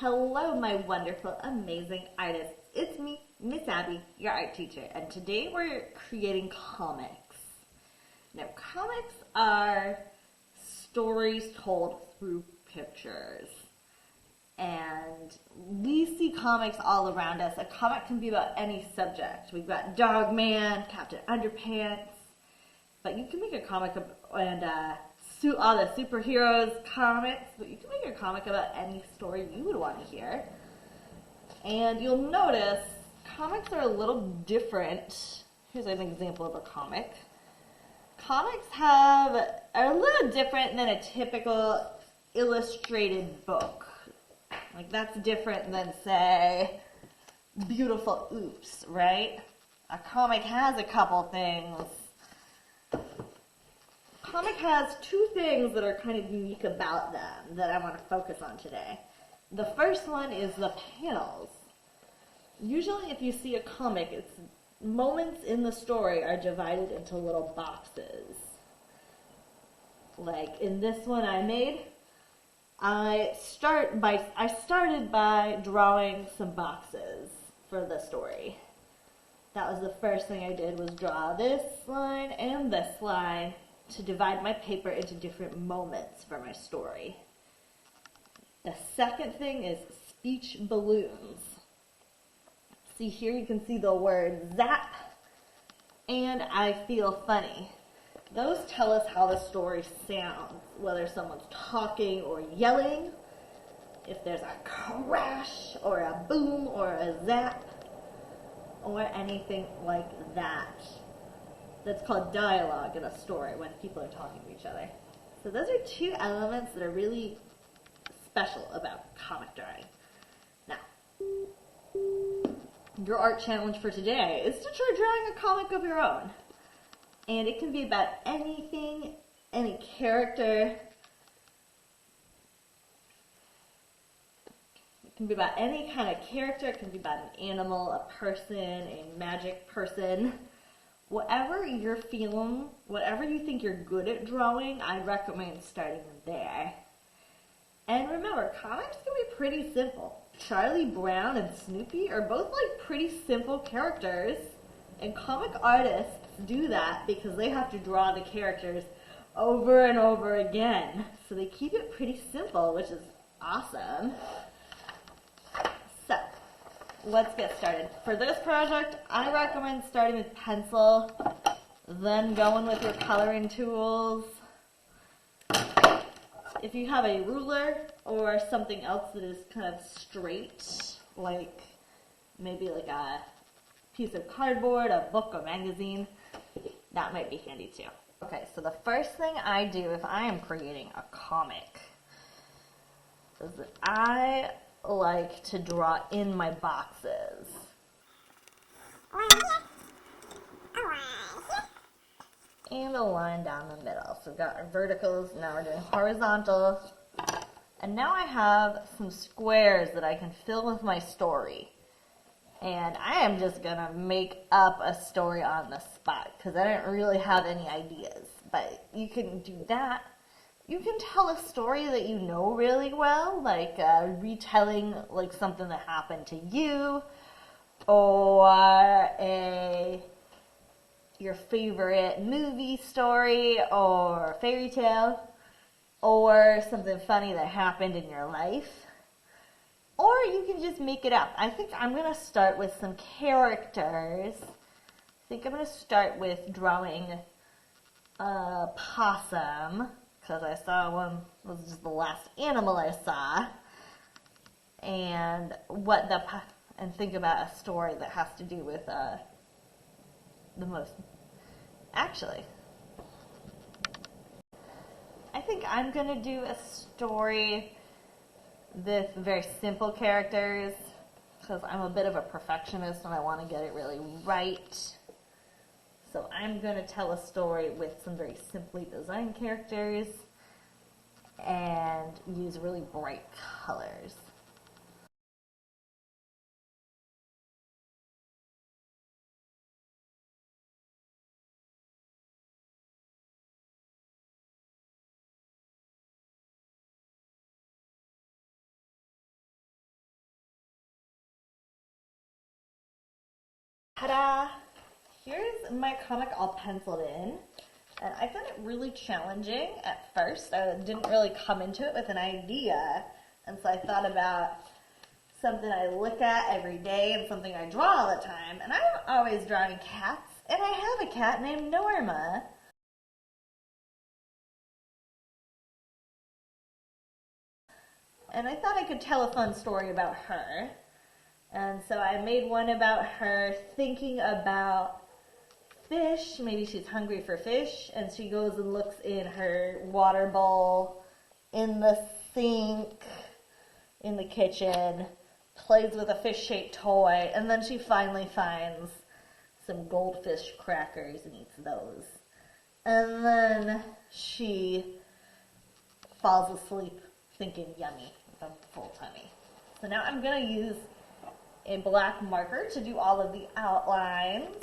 Hello, my wonderful, amazing artists. It's me, Miss Abby, your art teacher, and today we're creating comics. Now, comics are stories told through pictures. And we see comics all around us. A comic can be about any subject. We've got Dog Man, Captain Underpants, but you can make a comic and all the superheroes comics, but you can make a comic about any story you would want to hear. And you'll notice comics are a little different. Here's an example of a comic. Comics are a little different than a typical illustrated book. Like, that's different than, say, Beautiful Oops, right? A comic has a couple things. Comic has two things that are kind of unique about them that I want to focus on today. The first one is the panels. Usually if you see a comic, it's moments in the story are divided into little boxes. Like in this one I made, I started by drawing some boxes for the story. That was the first thing I did, was draw this line and this line to divide my paper into different moments for my story. The second thing is speech balloons. See here, you can see the word zap and I feel funny. Those tell us how the story sounds, whether someone's talking or yelling, if there's a crash or a boom or a zap or anything like that. That's called dialogue in a story, when people are talking to each other. So those are two elements that are really special about comic drawing. Now, your art challenge for today is to try drawing a comic of your own. And it can be about anything, any character. It can be about any kind of character. It can be about an animal, a person, a magic person. Whatever you're feeling, whatever you think you're good at drawing, I recommend starting there. And remember, comics can be pretty simple. Charlie Brown and Snoopy are both like pretty simple characters, and comic artists do that because they have to draw the characters over and over again. So they keep it pretty simple, which is awesome. So, let's get started. For this project, I recommend starting with pencil, then going with your coloring tools. If you have a ruler or something else that is kind of straight, like maybe like a piece of cardboard, a book, a magazine, that might be handy too. Okay, so the first thing I do if I am creating a comic is that I like to draw in my boxes. And a line down the middle. So we've got our verticals, now we're doing horizontals. And now I have some squares that I can fill with my story. And I am just gonna make up a story on the spot because I didn't really have any ideas. But you can do that. You can tell a story that you know really well, like retelling like something that happened to you, or your favorite movie story or fairy tale, or something funny that happened in your life. Or you can just make it up. I think I'm going to start with some characters. I think I'm going to start with drawing a possum, because I saw one, was just the last animal I saw. And think about a story that has to do with the most. Actually, I think I'm going to do a story with very simple characters because I'm a bit of a perfectionist and I want to get it really right. So I'm going to tell a story with some very simply designed characters and use really bright colors. Ta-da! Here's my comic all penciled in. And I found it really challenging at first. I didn't really come into it with an idea. And so I thought about something I look at every day and something I draw all the time. And I'm always drawing cats. And I have a cat named Norma. And I thought I could tell a fun story about her. And so I made one about her thinking about fish. Maybe she's hungry for fish, and she goes and looks in her water bowl, in the sink, in the kitchen, plays with a fish-shaped toy, and then she finally finds some goldfish crackers and eats those. And then she falls asleep thinking yummy with a full tummy. So now I'm going to use a black marker to do all of the outlines.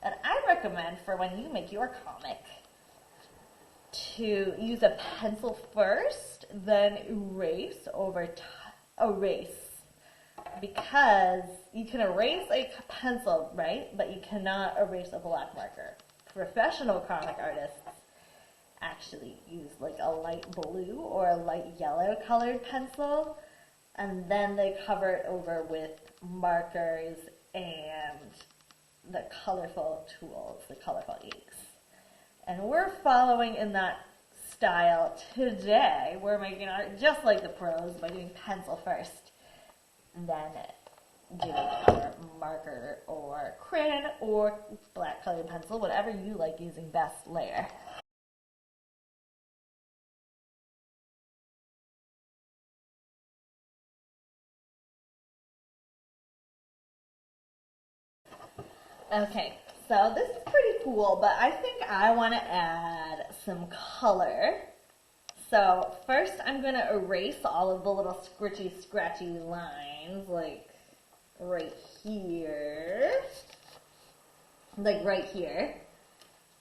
And I recommend for when you make your comic to use a pencil first, then erase because you can erase a pencil, right? But you cannot erase a black marker. Professional comic artists actually use like a light blue or a light yellow colored pencil, and then they cover it over with markers and the colorful tools, the colorful inks. And we're following in that style today. We're making art just like the pros by doing pencil first, then doing our marker or crayon or black colored pencil, whatever you like using best later. Okay, so this is pretty cool, but I think I want to add some color. So first I'm going to erase all of the little scratchy lines, like right here.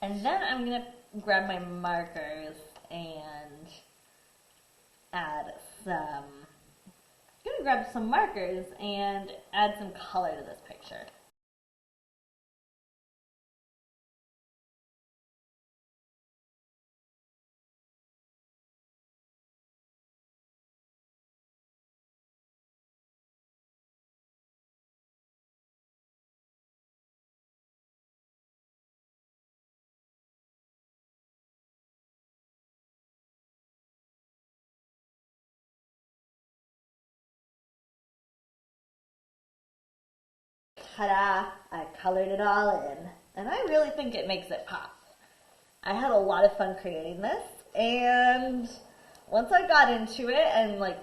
And then I'm going to grab my markers and add some markers and add some color to this picture. Ta-da! I colored it all in. And I really think it makes it pop. I had a lot of fun creating this, and once I got into it and like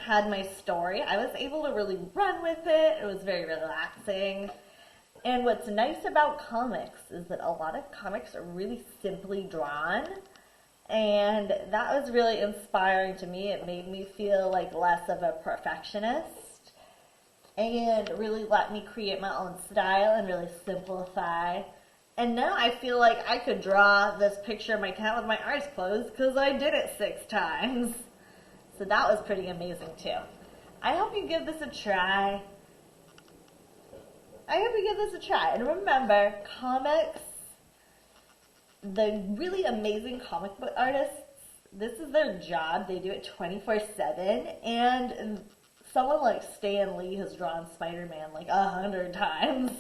had my story, I was able to really run with it. It was very relaxing. And what's nice about comics is that a lot of comics are really simply drawn, and that was really inspiring to me. It made me feel like less of a perfectionist and really let me create my own style and really simplify. And now I feel like I could draw this picture of my cat with my eyes closed because I did it 6 times. So that was pretty amazing too. I hope you give this a try. And remember, comics, the really amazing comic book artists, this is their job. They do it 24/7, and someone like Stan Lee has drawn Spider-Man like 100 times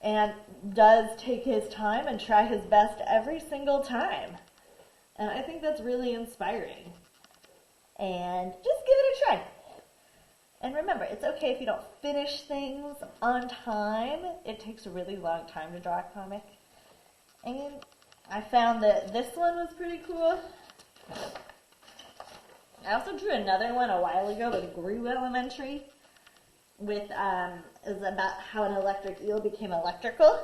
and does take his time and try his best every single time. And I think that's really inspiring. And just give it a try. And remember, it's okay if you don't finish things on time. It takes a really long time to draw a comic. And I found that this one was pretty cool. I also drew another one a while ago with Gru Elementary. It was about how an electric eel became electrical.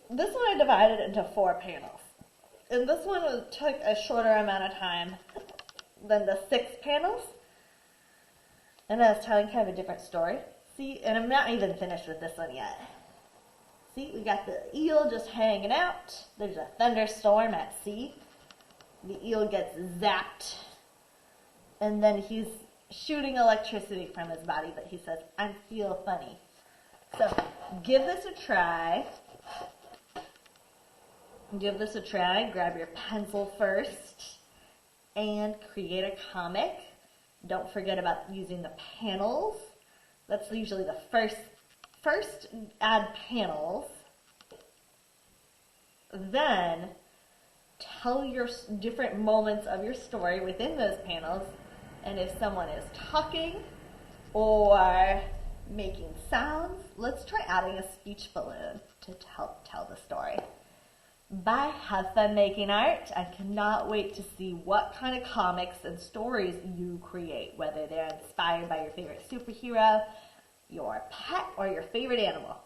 This one I divided into 4 panels. And this one took a shorter amount of time than the 6 panels. And I was telling kind of a different story. See, and I'm not even finished with this one yet. See, we got the eel just hanging out. There's a thunderstorm at sea. The eel gets zapped. And then he's shooting electricity from his body, but he says, I feel funny. So give this a try. Give this a try. Grab your pencil first and create a comic. Don't forget about using the panels. That's usually the first add panels. Then tell your different moments of your story within those panels. And if someone is talking or making sounds, let's try adding a speech balloon to help tell the story. Bye, have fun making art. I cannot wait to see what kind of comics and stories you create, whether they're inspired by your favorite superhero, your pet, or your favorite animal.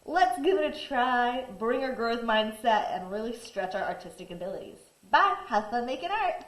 Let's give it a try, bring our growth mindset, and really stretch our artistic abilities. Bye, have fun making art.